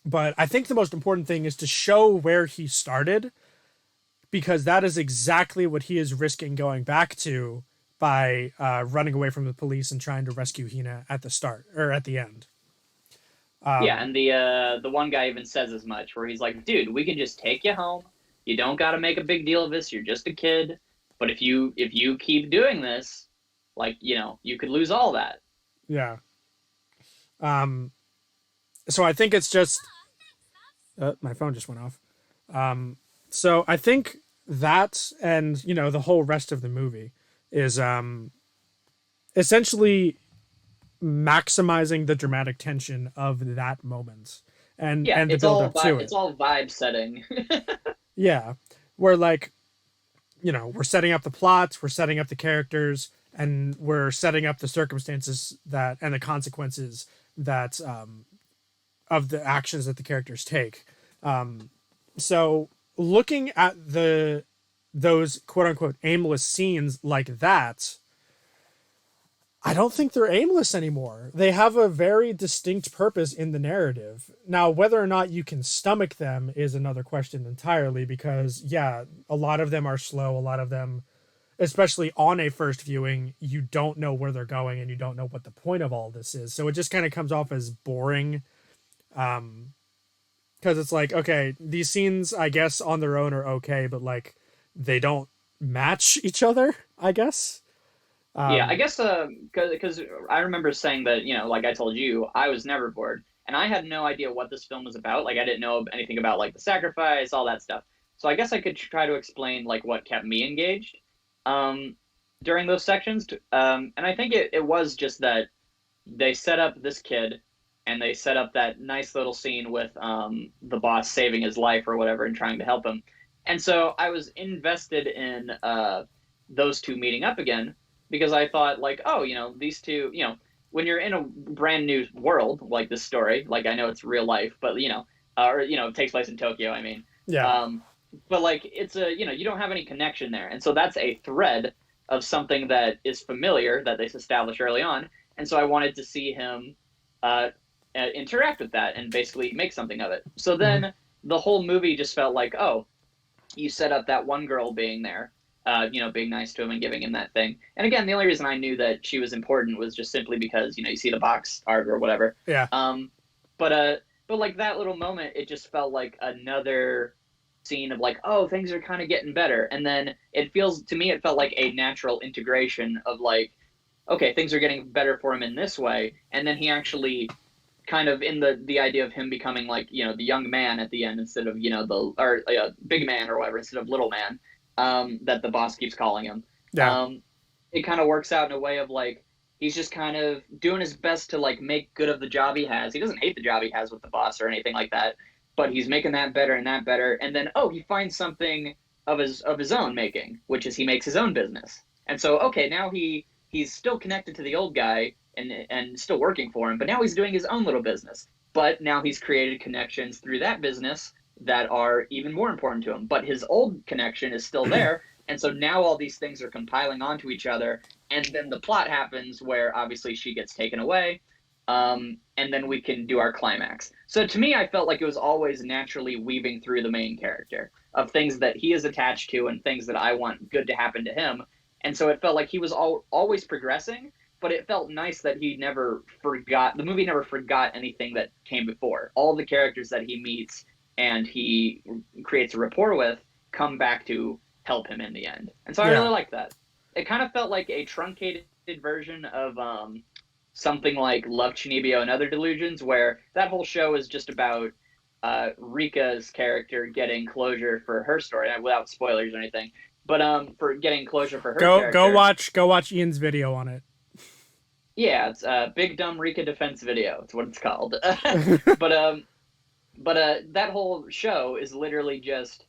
but I think the most important thing is to show where he started, because that is exactly what he is risking going back to by running away from the police and trying to rescue Hina at the start or at the end. Yeah, Um, and the one guy even says as much, where he's like, "Dude, we can just take you home. You don't got to make a big deal of this. You're just a kid. But if you keep doing this, like you could lose all that." yeah. Um, so I think it's just my phone just went off. Um, so I think that and the whole rest of the movie is essentially maximizing the dramatic tension of that moment Yeah, and the build up to it's it. all vibe setting. Yeah, where like we're setting up the plots, we're setting up the characters, and we're setting up the circumstances that and the consequences that of the actions that the characters take. So looking at those quote unquote aimless scenes like that, I don't think they're aimless anymore. They have a very distinct purpose in the narrative. Now, whether or not you can stomach them is another question entirely, because yeah, a lot of them are slow, a lot of them, especially on a first viewing, you don't know where they're going and you don't know what the point of all this is. So it just kind of comes off as boring. Because it's like, okay, these scenes I guess on their own are okay, but like they don't match each other, I guess. Yeah, I Um guess because I remember saying that like I told you, I was never bored, and I had no idea what this film was about. Like I didn't know anything about like the sacrifice, all that stuff. So I guess I could try to explain like what kept me engaged um, during those sections. And I think it was just that they set up this kid, and they set up that nice little scene with the boss saving his life or whatever and trying to help him. And so I was invested in those two meeting up again because I thought like, oh, these two, when you're in a brand new world like this story, like I know it's real life, but or it takes place in Tokyo. I mean, yeah. um, but like it's a you don't have any connection there, and so that's a thread of something that is familiar that they established early on, and so I wanted to see him uh, interact with that and basically make something of it. So Mhm. then the whole movie just felt like, oh, you set up that one girl being there, being nice to him and giving him that thing. And again, the only reason I knew that she was important was just simply because you see the box art or whatever. Yeah. Um, but like that little moment, it just felt like another scene of like, oh, things are kind of getting better, and then it feels to me it felt like a natural integration of like, okay, things are getting better for him in this way, and then he actually kind of in the idea of him becoming like the young man at the end instead of the or big man or whatever instead of little man that the boss keeps calling him. Yeah. um it kind of works out in a way of like he's just kind of doing his best to like make good of the job he has. He doesn't hate the job he has with the boss or anything like that, but he's making that better and that better, and then he finds something of his own making, which is he makes his own business. And so okay, now he's still connected to the old guy and still working for him, but now he's doing his own little business. But now he's created connections through that business that are even more important to him. But his old connection is still there. And so now all these things are compiling onto each other. And then the plot happens where obviously she gets taken away. And then we can do our climax. So to me, I felt like it was always naturally weaving through the main character of things that he is attached to and things that I want good to happen to him. And so it felt like he was always progressing, but it felt nice that he never forgot, the movie never forgot anything that came before. All the characters that he meets and he creates a rapport with come back to help him in the end. And so I really like that. It kind of felt like a truncated version of something like Love, Chinibio and Other Delusions, where that whole show is just about Rika's character getting closure for her story, without spoilers or anything. But for getting closure for her character. Go watch Ian's video on it. Yeah, it's Big Dumb Rika Defense Video. It's what it's called. But that whole show is literally just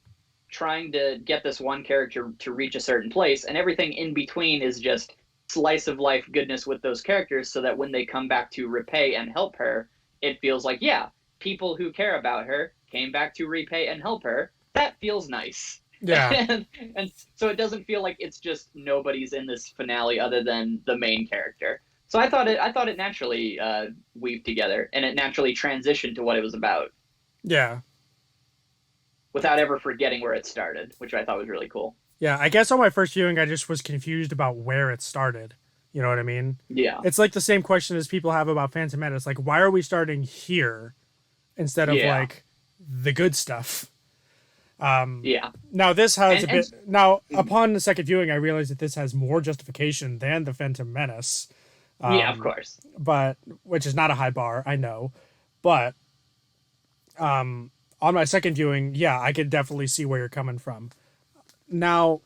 trying to get this one character to reach a certain place, and everything in between is just slice of life goodness with those characters, so that when they come back to repay and help her, it feels like, yeah, people who care about her came back to repay and help her. That feels nice. Yeah. And so it doesn't feel like it's just nobody's in this finale other than the main character. So I thought it naturally weaved together, and it naturally transitioned to what it was about. Yeah. Without ever forgetting where it started, which I thought was really cool. Yeah, I guess on my first viewing, I just was confused about where it started. You know what I mean? Yeah. It's like the same question as people have about Phantom Menace. Like, why are we starting here instead of like the good stuff? Yeah. Now this has a bit. Now, upon the second viewing, I realized that this has more justification than the Phantom Menace. Yeah, of course. But which is not a high bar, I know. But on my second viewing, yeah, I could definitely see where you're coming from. Now,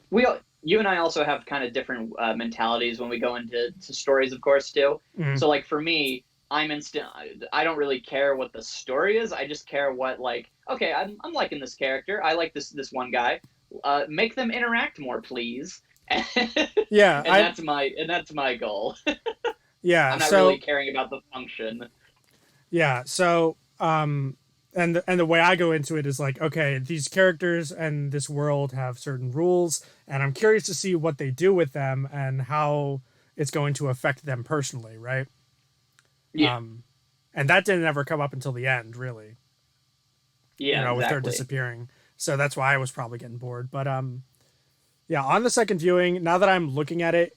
you and I also have kind of different mentalities when we go into stories, of course, too. Mm-hmm. So, like, for me, I don't really care what the story is. I just care what, like, okay, I'm liking this character. I like this one guy. Make them interact more, please. Yeah, and that's my goal. Yeah, I'm not really caring about the function. Yeah, so and the way I go into it is like, okay, these characters and this world have certain rules, and I'm curious to see what they do with them and how it's going to affect them personally, right? Yeah. And that didn't ever come up until the end, really. Yeah, exactly. With her disappearing. So that's why I was probably getting bored. But yeah, on the second viewing, now that I'm looking at it,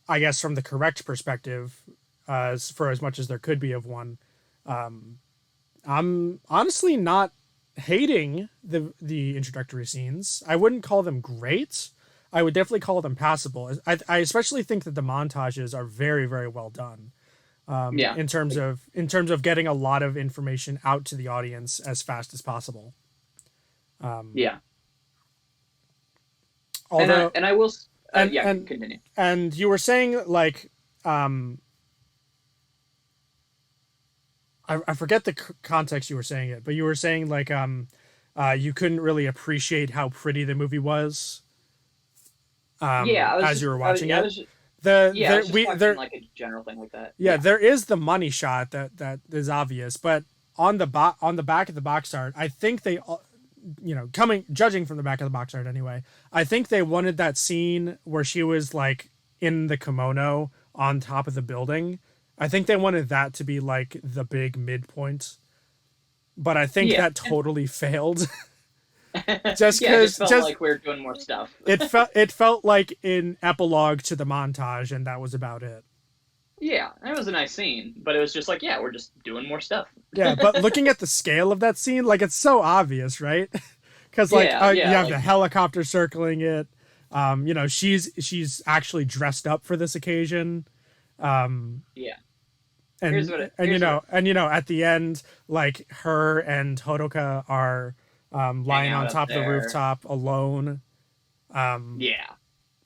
I guess from the correct perspective, for as much as there could be of one, I'm honestly not hating the introductory scenes. I wouldn't call them great. I would definitely call them passable. I especially think that the montages are very, very well done. In terms of getting a lot of information out to the audience as fast as possible. Yeah. Although, and I will. And continue. And you were saying like, I forget the context you were saying it, but you were saying like, you couldn't really appreciate how pretty the movie was. As you were watching it. Like a general thing like that. Yeah, there is the money shot that is obvious, but on the back of the box art, I think they, judging from the back of the box art anyway, I think they wanted that scene where she was like in the kimono on top of the building. I think they wanted that to be like the big midpoint, but I think that totally failed. Just because, it felt like we were doing more stuff. it felt like an epilogue to the montage, and that was about it. Yeah, it was a nice scene, but it was just like, we're just doing more stuff. Yeah, but looking at the scale of that scene, like it's so obvious, right? Because you have the helicopter circling it. She's actually dressed up for this occasion. And at the end, like her and Hodoka are lying on top of the rooftop alone.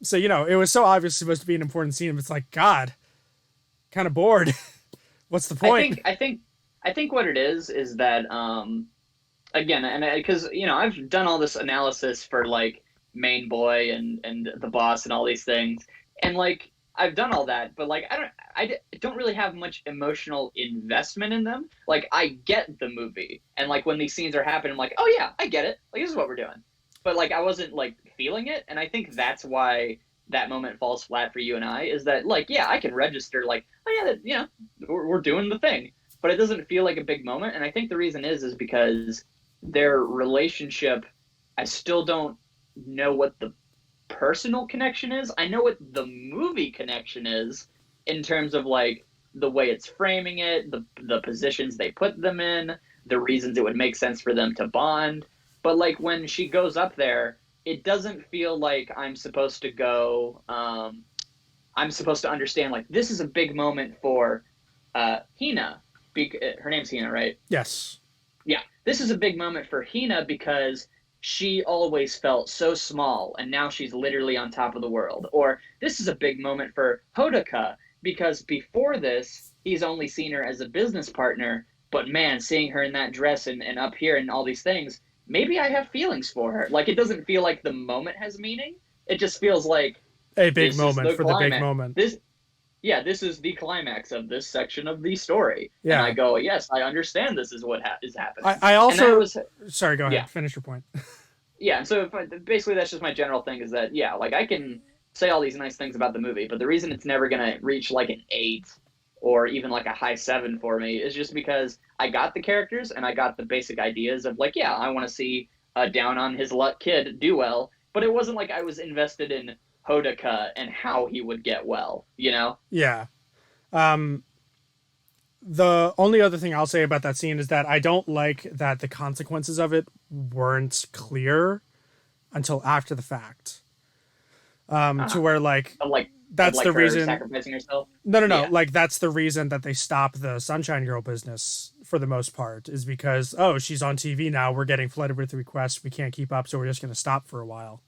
So it was so obvious supposed to be an important scene. But it's like, God, kind of bored. What's the point? I think what it is that again, and because I've done all this analysis for like Main Boy and the Boss and all these things, and like I've done all that, but like don't really have much emotional investment in them. Like I get the movie, and like when these scenes are happening, I'm like, oh yeah, I get it. Like this is what we're doing. But like I wasn't like feeling it, and I think that's why that moment falls flat for you and I is that like yeah, I can register like oh yeah, that, we're doing the thing, but it doesn't feel like a big moment, and I think the reason is because their relationship, I still don't know what the personal connection is. I know what the movie connection is in terms of like the way it's framing it, the positions they put them in, the reasons it would make sense for them to bond. But like when she goes up there, it doesn't feel like I'm supposed to go. I'm supposed to understand like this is a big moment for Hina. Her name's Hina, right? Yes. Yeah, this is a big moment for Hina because she always felt so small and now she's literally on top of the world. Or this is a big moment for Hodaka because before this, he's only seen her as a business partner. But man, seeing her in that dress and up here and all these things, maybe I have feelings for her. Like it doesn't feel like the moment has meaning. It just feels like A big this is moment the for the big climax. moment. This is the climax of this section of the story. And I Yeah. go, yes, I understand this is what is happening. I And that also, was, sorry, go yeah, ahead. Finish your point. yeah. And so basically, that's just my general thing is that, yeah, like I can say all these nice things about the movie, but the reason it's never going to reach like an 8 or even like a high 7 for me is just because I got the characters and I got the basic ideas of like, yeah, I want to see a down on his luck kid do well, but it wasn't like I was invested in Hodaka and how he would get well, you know? Yeah. Um, the only other thing I'll say about that scene is that I don't like that the consequences of it weren't clear until after the fact. To Uh-huh. where like Of like of that's like the her reason. sacrificing herself. No. Yeah. Like that's the reason that they stop the Sunshine Girl business for the most part is because oh she's on TV now. We're getting flooded with requests. We can't keep up, so we're just going to stop for a while.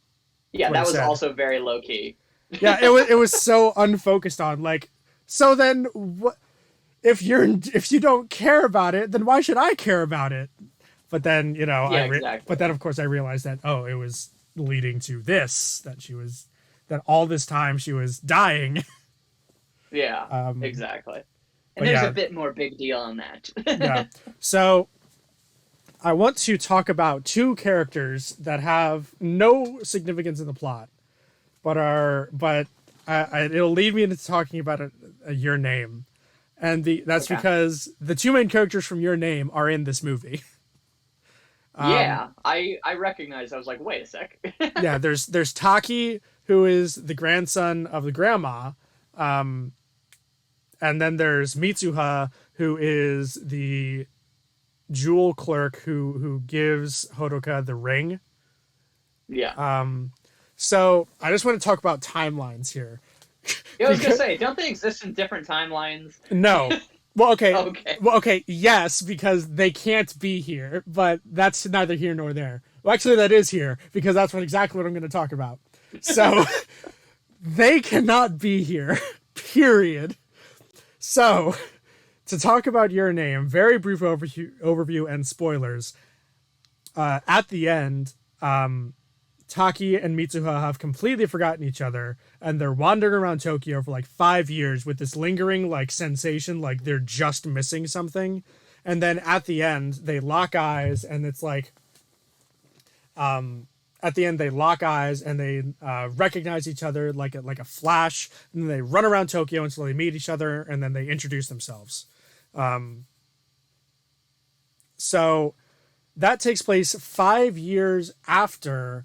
That's Yeah, what he that was said. also very low key. Yeah, it was so unfocused on like. So then, what if you don't care about it? Then why should I care about it? But then Yeah, exactly. but then of course I realized that oh it was leading to this that all this time she was dying. Yeah, um, exactly. And but there's a yeah, bit more big deal on that. yeah. So I want to talk about two characters that have no significance in the plot, but it'll lead me into talking about your name, and that's Okay. because the two main characters from Your Name are in this movie. Yeah, I recognized. I was like, wait a sec. Yeah, there's Taki, who is the grandson of the grandma, um, and then there's Mitsuha, who is the jewel clerk who gives Hodoka the ring. Yeah. So I just want to talk about timelines here. Yeah, I was gonna Because say, don't they exist in different timelines? no. Well, okay. Okay. Well, okay. Yes, because they can't be here, but that's neither here nor there. Well, actually, that is here because that's exactly what I'm going to talk about. So they cannot be here. Period. So to talk about Your Name, very brief overview and spoilers. At the end, Taki and Mitsuha have completely forgotten each other, and they're wandering around Tokyo for like 5 years with this lingering like sensation, like they're just missing something. And then at the end, they lock eyes, and it's like, at the end they lock eyes and they recognize each other like a flash, and then they run around Tokyo until they meet each other, and then they introduce themselves. So that takes place 5 years after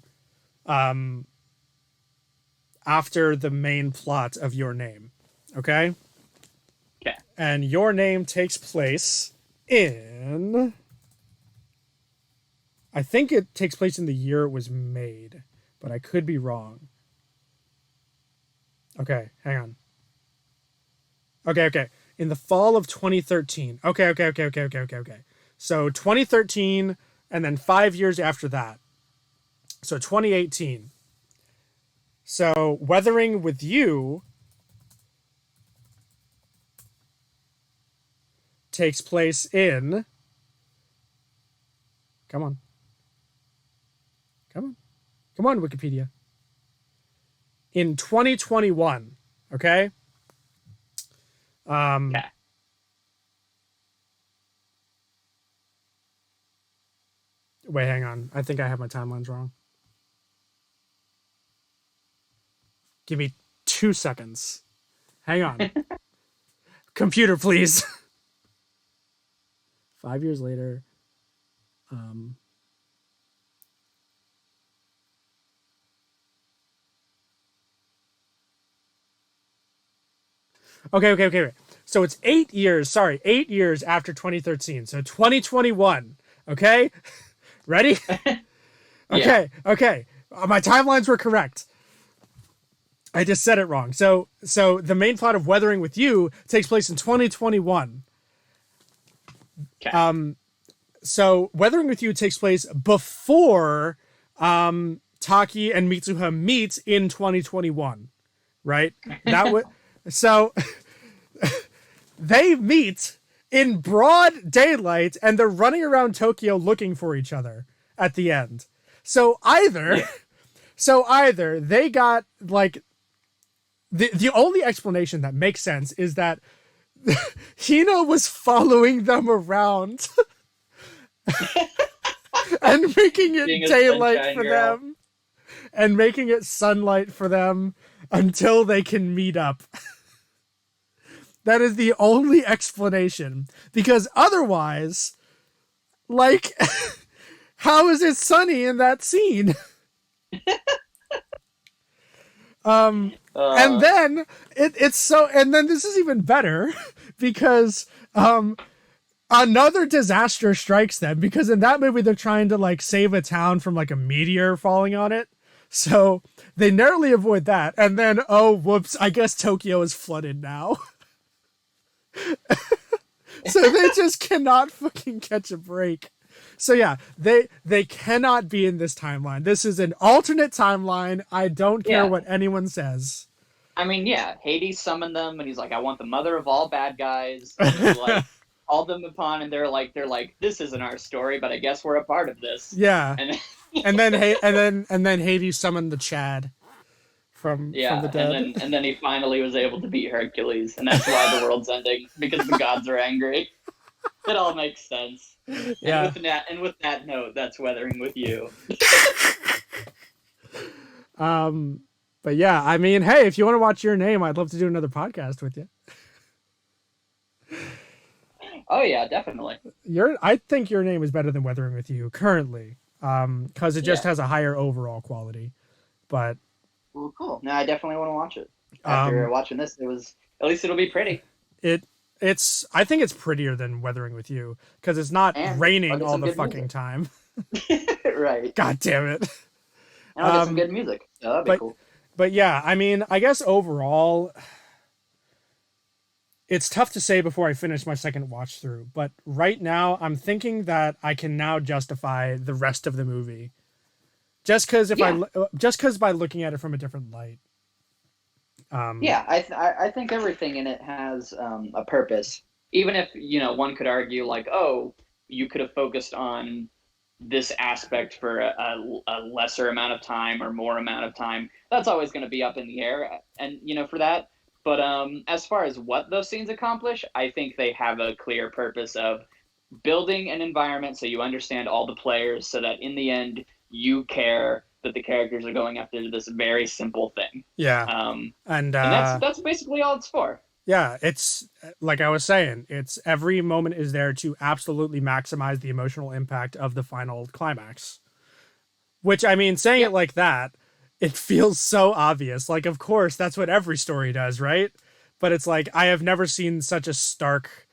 the main plot of Your Name. Okay? Okay. And Your Name takes place in. I think it takes place in the year it was made, but I could be wrong. Okay, hang on. Okay. In the fall of 2013. Okay. So 2013, and then 5 years after that. So 2018. So Weathering with You takes place in. Come on. Come on, Wikipedia. In 2021. Okay. Um, Okay. Wait, hang on. I think I have my timelines wrong. Give me 2 seconds. Hang on. Computer, please. 5 years later. Um, okay. So it's 8 years. Sorry, 8 years after 2013. So 2021. Okay, ready? Yeah. Okay. My timelines were correct. I just said it wrong. So the main plot of Weathering with You takes place in 2021. Okay. So Weathering with You takes place before Taki and Mitsuha meet in 2021, right? That would so they meet in broad daylight and they're running around Tokyo looking for each other at the end. So either Yeah. so either they got like the only explanation that makes sense is that Hina was following them around and making it Being a daylight sunshine for girl. them and making it sunlight for them until they can meet up. That is the only explanation. Because otherwise, like, how is it sunny in that scene? Um, and Uh, then it's so, and then this is even better because another disaster strikes them because in that movie they're trying to like save a town from like a meteor falling on it. So they narrowly avoid that. And then, oh, whoops, I guess Tokyo is flooded now. So they just cannot fucking catch a break. So yeah, they cannot be in this timeline. This is an alternate timeline. I don't care yeah. what anyone says. I mean, yeah. Hades summoned them, and he's like, "I want the mother of all bad guys," and he like called them upon, and they're like, "This isn't our story, but I guess we're a part of this." Yeah. And And then Hades summoned the Chad from the yeah, and dead. then he finally was able to beat Hercules, and that's why the world's ending because the gods are angry. It all makes sense. And Yeah. with that note, that's Weathering with You. Um but yeah, I mean, hey, if you want to watch Your Name, I'd love to do another podcast with you. Oh yeah, definitely. I think Your Name is better than Weathering with You currently. Cuz it just Yeah. has a higher overall quality. But Well, cool. No, I definitely want to watch it. After um watching this, it was at least it'll be pretty it it's I think it's prettier than Weathering with You cuz it's not and I'll raining get all some the good fucking music. time. Right. God damn it. And I'll get some Um good music. So that'd be but cool. but yeah, I mean, I guess overall it's tough to say before I finish my second watch through, but right now I'm thinking that I can now justify the rest of the movie just because Yeah. by looking at it from a different light. Um, Yeah, I think everything in it has a purpose. Even if, one could argue like, oh, you could have focused on this aspect for a lesser amount of time or more amount of time. That's always going to be up in the air, and for that. But as far as what those scenes accomplish, I think they have a clear purpose of building an environment so you understand all the players, so that in the end you care that the characters are going after this very simple thing. yeah, Um, and and that's basically all it's for. yeah, it's like I was saying, it's every moment is there to absolutely maximize the emotional impact of the final climax. Which I mean, saying it Yep. like that, it feels so obvious. Like, of course, that's what every story does, right? But it's like I have never seen such a stark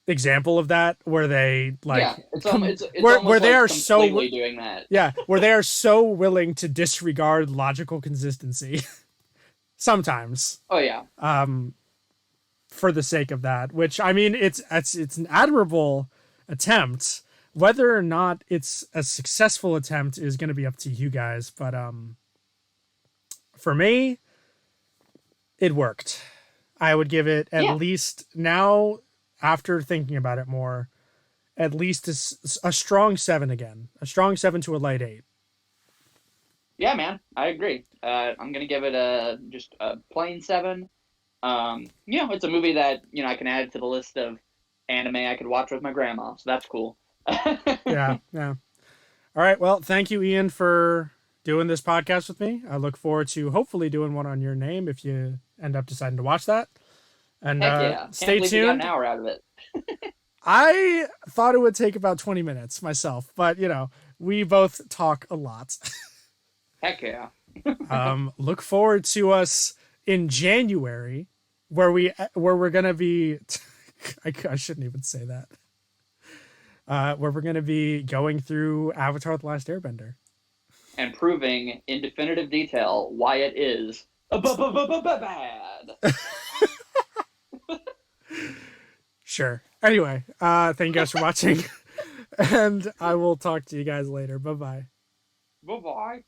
example of that where they Yeah, like it's where almost they like are so completely doing that. yeah, where they are so willing to disregard logical consistency sometimes Oh yeah, um for the sake of that, which I mean it's an admirable attempt. Whether or not it's a successful attempt is going to be up to you guys, but for me it worked. I would give it at yeah. least now after thinking about it more, at least a strong 7 again, a strong 7 to a light 8. Yeah, man, I agree. I'm gonna give it just a plain seven. It's a movie that I can add to the list of anime I could watch with my grandma, so that's cool. Yeah, yeah. All right. Well, thank you, Ian, for doing this podcast with me. I look forward to hopefully doing one on your name if you end up deciding to watch that. And Heck yeah! Can't stay believe you got an tuned. hour out of it. I thought it would take about 20 minutes myself, but we both talk a lot. Heck yeah! Look forward to us in January, where we're gonna be. I shouldn't even say that. Where we're gonna be going through Avatar: The Last Airbender. And proving in definitive detail why it is bad. Sure. Anyway, thank you guys for watching, and I will talk to you guys later. Bye bye. Bye bye.